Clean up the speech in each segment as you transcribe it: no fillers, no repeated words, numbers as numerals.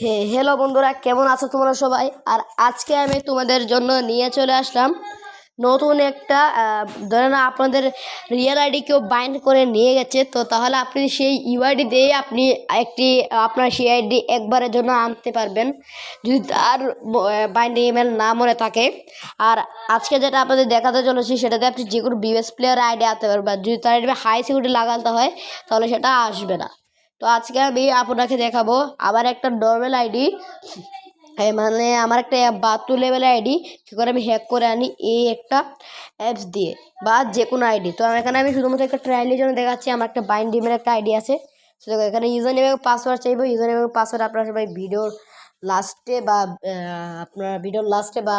Hello বন্ধুরা, কেমন আছো তোমরা সবাই? আর আজকে আমি তোমাদের জন্য নিয়ে চলে আসলাম নতুন একটা ধরে না আপনাদের রিয়েল আইডি কেউ বাইন্ড করে নিয়ে গেছে, তো তাহলে আপনি সেই ইউআইডি দিয়ে আপনি আপনার সেই আইডি একবারের জন্য আনতে পারবেন যদি তার বাইন্ডিং ইমেল না মনে থাকে। আর আজকে যেটা আপনাদের দেখাতে চলেছি সেটাতে আপনি যে কোনো বিএস প্লেয়ার আইডি আনতে পারবেন, যদি তার আইডি হাই সিকিউরিটি লাগাতে হয় তাহলে সেটা আসবে না। তো আজকে আমি আপনাকে দেখাবো আবার একটা নর্মাল আইডি, মানে আমার একটা 72 লেভেলের আইডি কী করে আমি হ্যাক করে আনি এই একটা অ্যাপস দিয়ে বা যে কোনো আইডি। তো এখানে আমি শুধুমাত্র একটা ট্রায়ালের জন্য দেখাচ্ছি। আমার একটা বাইন্ডিমের একটা আইডি আছে, সেটা এখানে ইউজার নেম এবং পাসওয়ার্ড চাইবো। ইউজার নেম এবং পাসওয়ার্ড আপনারা সবাই ভিডিওর লাস্টে বা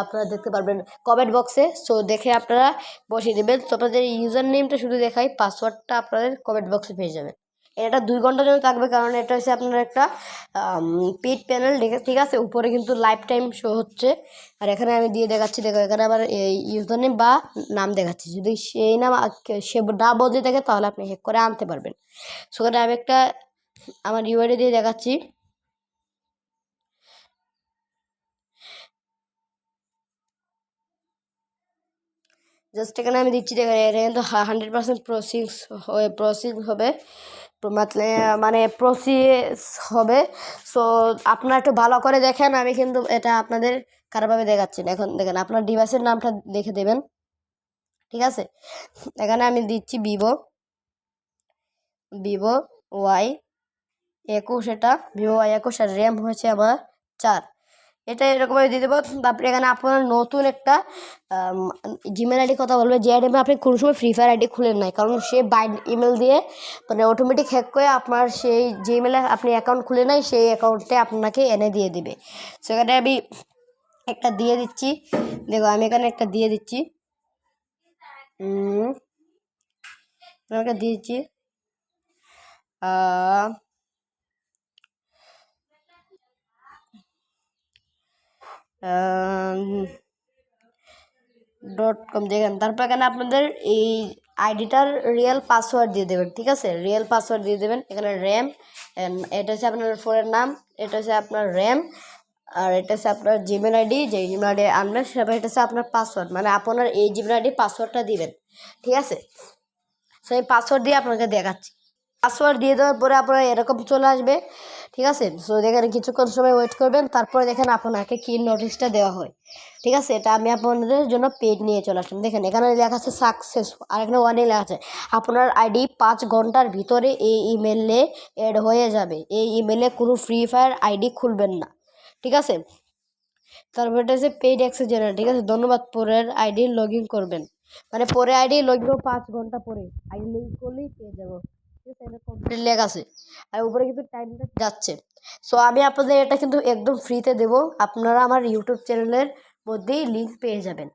আপনারা দেখতে পারবেন কমেন্ট বক্সে, সো দেখে আপনারা বসিয়ে দেবেন। তো আপনাদের ইউজার নেমটা শুধু দেখাই, পাসওয়ার্ডটা আপনাদের কমেন্ট বক্সে পেয়ে যাবেন। এটা 2 ঘন্টার জন্য থাকবে, কারণ এটা হচ্ছে আপনার একটা পেড প্যানেল, ঠিক আছে। উপরে কিন্তু লাইফ টাইম শো হচ্ছে। আর এখানে আমি দিয়ে দেখাচ্ছি, দেখো এখানে আবার ইউজার নেম বা নাম দেখাচ্ছি। যদি সেই নাম সে না বদলে থাকে তাহলে আপনি হ্যাক করে আনতে পারবেন। সেখানে আমি একটা আমার ইউআইডি দিয়ে দেখাচ্ছি। জাস্ট এখানে আমি দিচ্ছি, দেখেন এটা কিন্তু 100% প্রসেস হবে, মানে প্রসেস হবে। সো আপনারা একটু ভালো করে দেখেন, আমি কিন্তু এটা আপনাদের খারাপভাবে দেখাচ্ছি না। এখন দেখেন আপনার ডিভাইসের নামটা দেখে দেবেন, ঠিক আছে। এখানে আমি দিচ্ছি ভিভো Y21, এটা ভিভো Y21 আর র্যাম হয়েছে আমার 4। এটা এরকমভাবে দিয়ে দেবো। তারপরে এখানে আপনার নতুন একটা জিমেল আইডি কথা বলবে, যে আইডি আপনি কোনো সময় ফ্রি ফায়ার আইডি খুলেন নাই, কারণ সে বাইন্ড ইমেল দিয়ে মানে অটোমেটিক হ্যাক করে আপনার সেই যে ইমেলে আপনি অ্যাকাউন্ট খুলে নাই সেই অ্যাকাউন্টে আপনাকে এনে দিয়ে দিবে। সেখানে আমি একটা দিয়ে দিচ্ছি, দেখো আমি এখানে একটা দিয়ে দিচ্ছি, দিয়ে দিচ্ছি .com দেখেন। তারপর এখানে আপনাদের এই আইডিটার রিয়েল পাসওয়ার্ড দিয়ে দেবেন, ঠিক আছে। রিয়েল পাসওয়ার্ড দিয়ে দেবেন। এখানে র্যাম, এটা হচ্ছে আপনার ফোনের নাম, এটা হচ্ছে আপনার র্যাম, আর এটা হচ্ছে আপনার জিমেল আইডি, যে জিমেল আইডি আনবেন সেটা এটা হচ্ছে আপনার পাসওয়ার্ড, মানে আপনার এই জিমেল আইডি পাসওয়ার্ডটা দিবেন, ঠিক আছে। সো এই পাসওয়ার্ড দিয়ে আপনাকে দেখাচ্ছি। পাসওয়ার্ড দিয়ে দেওয়ার পরে আপনার এরকম চলে আসবে, ঠিক আছে। সো দেখেন কিছুক্ষণ সময় ওয়েট করবেন, তারপরে দেখেন আপনাকে কি নোটিশটা দেওয়া হয়, ঠিক আছে। এটা আমি আপনাদের জন্য পেড নিয়ে চলে আসলাম। দেখেন এখানে লেখা আছে সাকসেস, আর এখানে ওয়ার্নিং লেখা আছে আপনার আইডি 5 ঘন্টার ভিতরে এই ইমেলে অ্যাড হয়ে যাবে। এই ইমেলে কোনো ফ্রি ফায়ার আইডি খুলবেন না, ঠিক আছে। তারপর এটা হচ্ছে পেইড অ্যাক্সেস জেনারেল, ঠিক আছে। ধন্যবাদ, পরের আইডি লগ ইন করবেন, মানে পরে আইডি লগ ইন 5 ঘন্টা পরে আইডি লগ ইন করলেই পেয়ে যাবো, ঠিক আছে। এটা কমপ্লিট লেখা আছে আর উপরে কিন্তু টাইমটা যাচ্ছে। সো আমি আপনাদের এটা কিন্তু একদম ফ্রিতে দেবো, আপনারা আমার ইউটিউব চ্যানেলের মধ্যেই লিঙ্ক পেয়ে যাবেন।